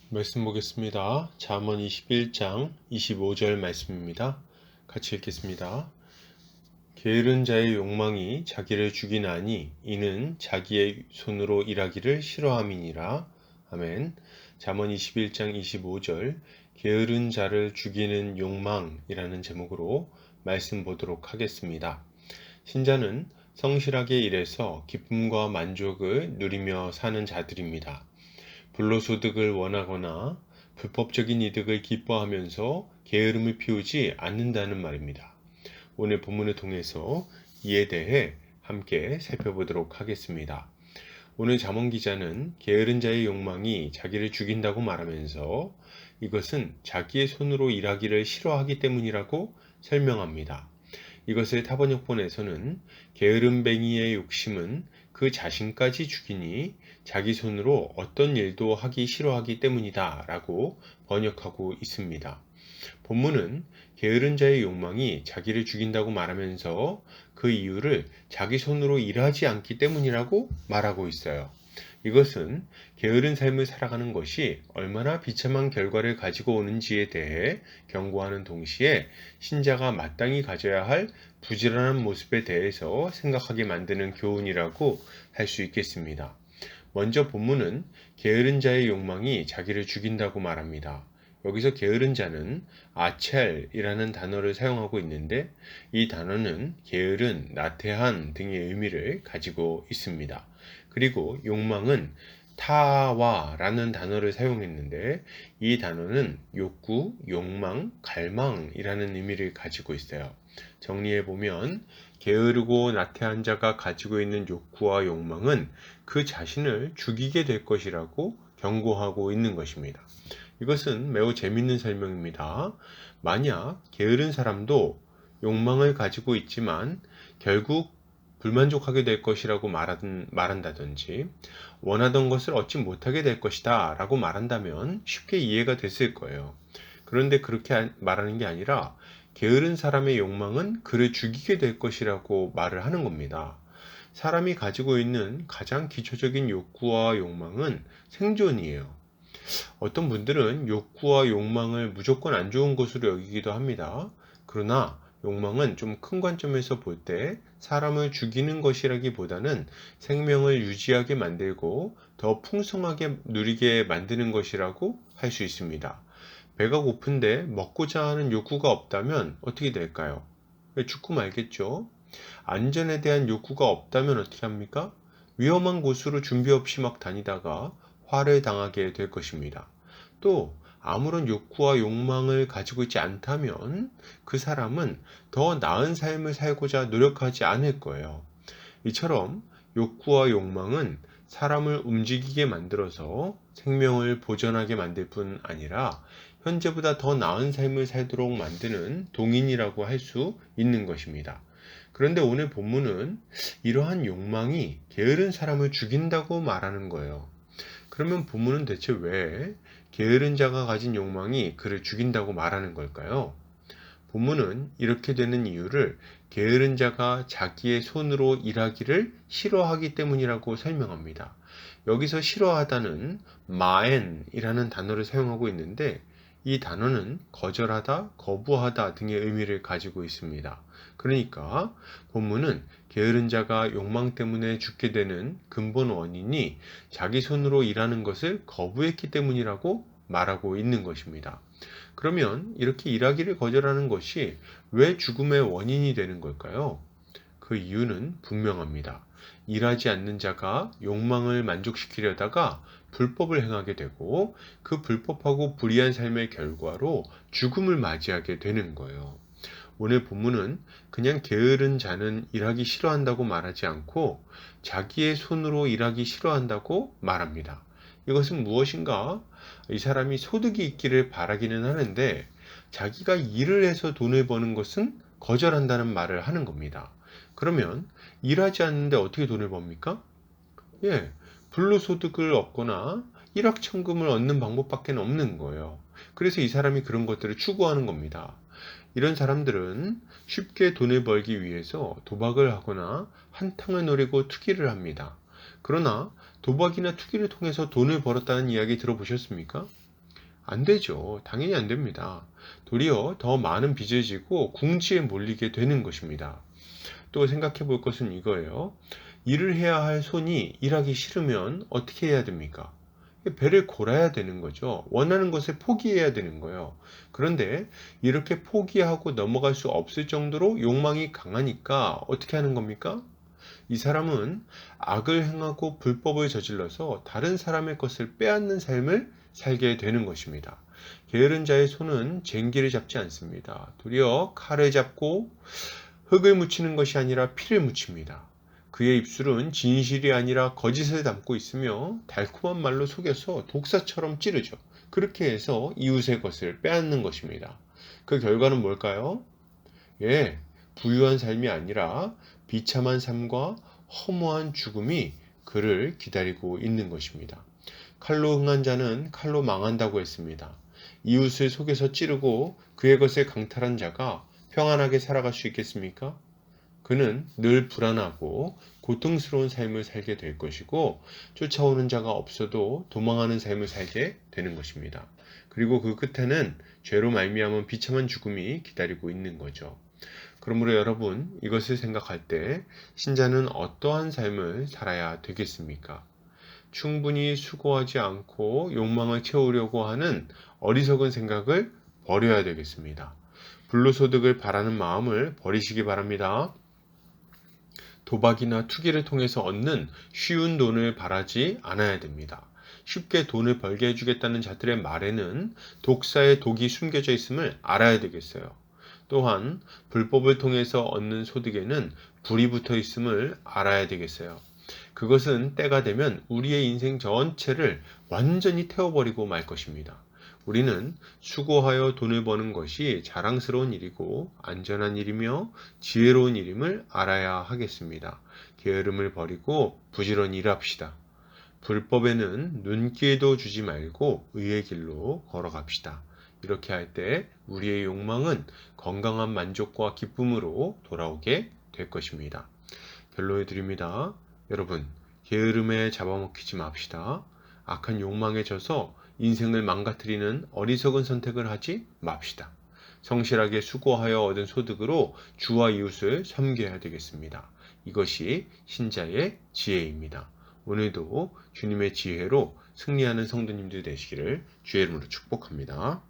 말씀 보겠습니다. 잠언 21장 25절 말씀입니다. 같이 읽겠습니다. 게으른 자의 욕망이 자기를 죽이나니 이는 자기의 손으로 일하기를 싫어함이니라. 아멘. 잠언 21장 25절 게으른 자를 죽이는 욕망이라는 제목으로 말씀 보도록 하겠습니다. 신자는 성실하게 일해서 기쁨과 만족을 누리며 사는 자들입니다. 불로소득을 원하거나 불법적인 이득을 기뻐하면서 게으름을 피우지 않는다는 말입니다. 오늘 본문을 통해서 이에 대해 함께 살펴보도록 하겠습니다. 오늘 잠언 기자는 게으른 자의 욕망이 자기를 죽인다고 말하면서 이것은 자기의 손으로 일하기를 싫어하기 때문이라고 설명합니다. 이것을 타번역본에서는 게으름뱅이의 욕심은 그 자신까지 죽이니 자기 손으로 어떤 일도 하기 싫어하기 때문이다 라고 번역하고 있습니다. 본문은 게으른 자의 욕망이 자기를 죽인다고 말하면서 그 이유를 자기 손으로 일하지 않기 때문이라고 말하고 있어요. 이것은 게으른 삶을 살아가는 것이 얼마나 비참한 결과를 가지고 오는지에 대해 경고하는 동시에 신자가 마땅히 가져야 할 부지런한 모습에 대해서 생각하게 만드는 교훈이라고 할 수 있겠습니다. 먼저 본문은 게으른 자의 욕망이 자기를 죽인다고 말합니다. 여기서 게으른 자는 아첼이라는 단어를 사용하고 있는데 이 단어는 게으른, 나태한 등의 의미를 가지고 있습니다. 그리고 욕망은 타와라는 단어를 사용했는데 이 단어는 욕구, 욕망, 갈망이라는 의미를 가지고 있어요. 정리해보면 게으르고 나태한 자가 가지고 있는 욕구와 욕망은 그 자신을 죽이게 될 것이라고 경고하고 있는 것입니다. 이것은 매우 재밌는 설명입니다. 만약 게으른 사람도 욕망을 가지고 있지만 결국 불만족하게 될 것이라고 말한다든지 원하던 것을 얻지 못하게 될 것이다 라고 말한다면 쉽게 이해가 됐을 거예요. 그런데 그렇게 말하는 게 아니라 게으른 사람의 욕망은 그를 죽이게 될 것이라고 말을 하는 겁니다. 사람이 가지고 있는 가장 기초적인 욕구와 욕망은 생존이에요. 어떤 분들은 욕구와 욕망을 무조건 안 좋은 것으로 여기기도 합니다. 그러나 욕망은 좀 큰 관점에서 볼 때 사람을 죽이는 것이라기보다는 생명을 유지하게 만들고 더 풍성하게 누리게 만드는 것이라고 할 수 있습니다. 배가 고픈데 먹고자 하는 욕구가 없다면 어떻게 될까요? 죽고 말겠죠. 안전에 대한 욕구가 없다면 어떻게 합니까? 위험한 곳으로 준비 없이 막 다니다가 화를 당하게 될 것입니다. 또 아무런 욕구와 욕망을 가지고 있지 않다면 그 사람은 더 나은 삶을 살고자 노력하지 않을 거예요. 이처럼 욕구와 욕망은 사람을 움직이게 만들어서 생명을 보존하게 만들 뿐 아니라 현재보다 더 나은 삶을 살도록 만드는 동인이라고 할 수 있는 것입니다. 그런데 오늘 본문은 이러한 욕망이 게으른 사람을 죽인다고 말하는 거예요. 그러면 본문은 대체 왜 게으른 자가 가진 욕망이 그를 죽인다고 말하는 걸까요? 본문은 이렇게 되는 이유를 게으른 자가 자기의 손으로 일하기를 싫어하기 때문이라고 설명합니다. 여기서 싫어하다는 마엔이라는 단어를 사용하고 있는데 이 단어는 거절하다, 거부하다 등의 의미를 가지고 있습니다. 그러니까 본문은 게으른 자가 욕망 때문에 죽게 되는 근본 원인이 자기 손으로 일하는 것을 거부했기 때문이라고 말하고 있는 것입니다. 그러면 이렇게 일하기를 거절하는 것이 왜 죽음의 원인이 되는 걸까요? 그 이유는 분명합니다. 일하지 않는 자가 욕망을 만족시키려다가 불법을 행하게 되고 그 불법하고 불의한 삶의 결과로 죽음을 맞이하게 되는 거예요. 오늘 본문은 그냥 게으른 자는 일하기 싫어한다고 말하지 않고 자기의 손으로 일하기 싫어한다고 말합니다. 이것은 무엇인가? 이 사람이 소득이 있기를 바라기는 하는데 자기가 일을 해서 돈을 버는 것은 거절한다는 말을 하는 겁니다. 그러면 일하지 않는데 어떻게 돈을 법니까? 예, 불로소득을 얻거나 일확천금을 얻는 방법밖에 없는 거예요. 그래서 이 사람이 그런 것들을 추구하는 겁니다. 이런 사람들은 쉽게 돈을 벌기 위해서 도박을 하거나 한탕을 노리고 투기를 합니다. 그러나 도박이나 투기를 통해서 돈을 벌었다는 이야기 들어보셨습니까? 안 되죠. 당연히 안 됩니다. 도리어 더 많은 빚을 지고 궁지에 몰리게 되는 것입니다. 또 생각해 볼 것은 이거예요. 일을 해야 할 손이 일하기 싫으면 어떻게 해야 됩니까? 배를 골아야 되는 거죠. 원하는 것을 포기해야 되는 거예요. 그런데 이렇게 포기하고 넘어갈 수 없을 정도로 욕망이 강하니까 어떻게 하는 겁니까? 이 사람은 악을 행하고 불법을 저질러서 다른 사람의 것을 빼앗는 삶을 살게 되는 것입니다. 게으른 자의 손은 쟁기를 잡지 않습니다. 도리어 칼을 잡고 흙을 묻히는 것이 아니라 피를 묻힙니다. 그의 입술은 진실이 아니라 거짓을 담고 있으며 달콤한 말로 속여서 독사처럼 찌르죠. 그렇게 해서 이웃의 것을 빼앗는 것입니다. 그 결과는 뭘까요? 예, 부유한 삶이 아니라 비참한 삶과 허무한 죽음이 그를 기다리고 있는 것입니다. 칼로 흥한 자는 칼로 망한다고 했습니다. 이웃을 속여서 찌르고 그의 것을 강탈한 자가 평안하게 살아갈 수 있겠습니까? 그는 늘 불안하고 고통스러운 삶을 살게 될 것이고 쫓아오는 자가 없어도 도망하는 삶을 살게 되는 것입니다. 그리고 그 끝에는 죄로 말미암은 비참한 죽음이 기다리고 있는 거죠. 그러므로 여러분, 이것을 생각할 때 신자는 어떠한 삶을 살아야 되겠습니까? 충분히 수고하지 않고 욕망을 채우려고 하는 어리석은 생각을 버려야 되겠습니다. 불로소득을 바라는 마음을 버리시기 바랍니다. 도박이나 투기를 통해서 얻는 쉬운 돈을 바라지 않아야 됩니다. 쉽게 돈을 벌게 해주겠다는 자들의 말에는 독사의 독이 숨겨져 있음을 알아야 되겠어요. 또한 불법을 통해서 얻는 소득에는 불이 붙어 있음을 알아야 되겠어요. 그것은 때가 되면 우리의 인생 전체를 완전히 태워버리고 말 것입니다. 우리는 수고하여 돈을 버는 것이 자랑스러운 일이고 안전한 일이며 지혜로운 일임을 알아야 하겠습니다. 게으름을 버리고 부지런히 일합시다. 불법에는 눈길도 주지 말고 의의 길로 걸어갑시다. 이렇게 할 때 우리의 욕망은 건강한 만족과 기쁨으로 돌아오게 될 것입니다. 결론을 드립니다. 여러분, 게으름에 잡아먹히지 맙시다. 악한 욕망에 져서 인생을 망가뜨리는 어리석은 선택을 하지 맙시다. 성실하게 수고하여 얻은 소득으로 주와 이웃을 섬겨야 되겠습니다. 이것이 신자의 지혜입니다. 오늘도 주님의 지혜로 승리하는 성도님들 되시기를 주의 이름으로 축복합니다.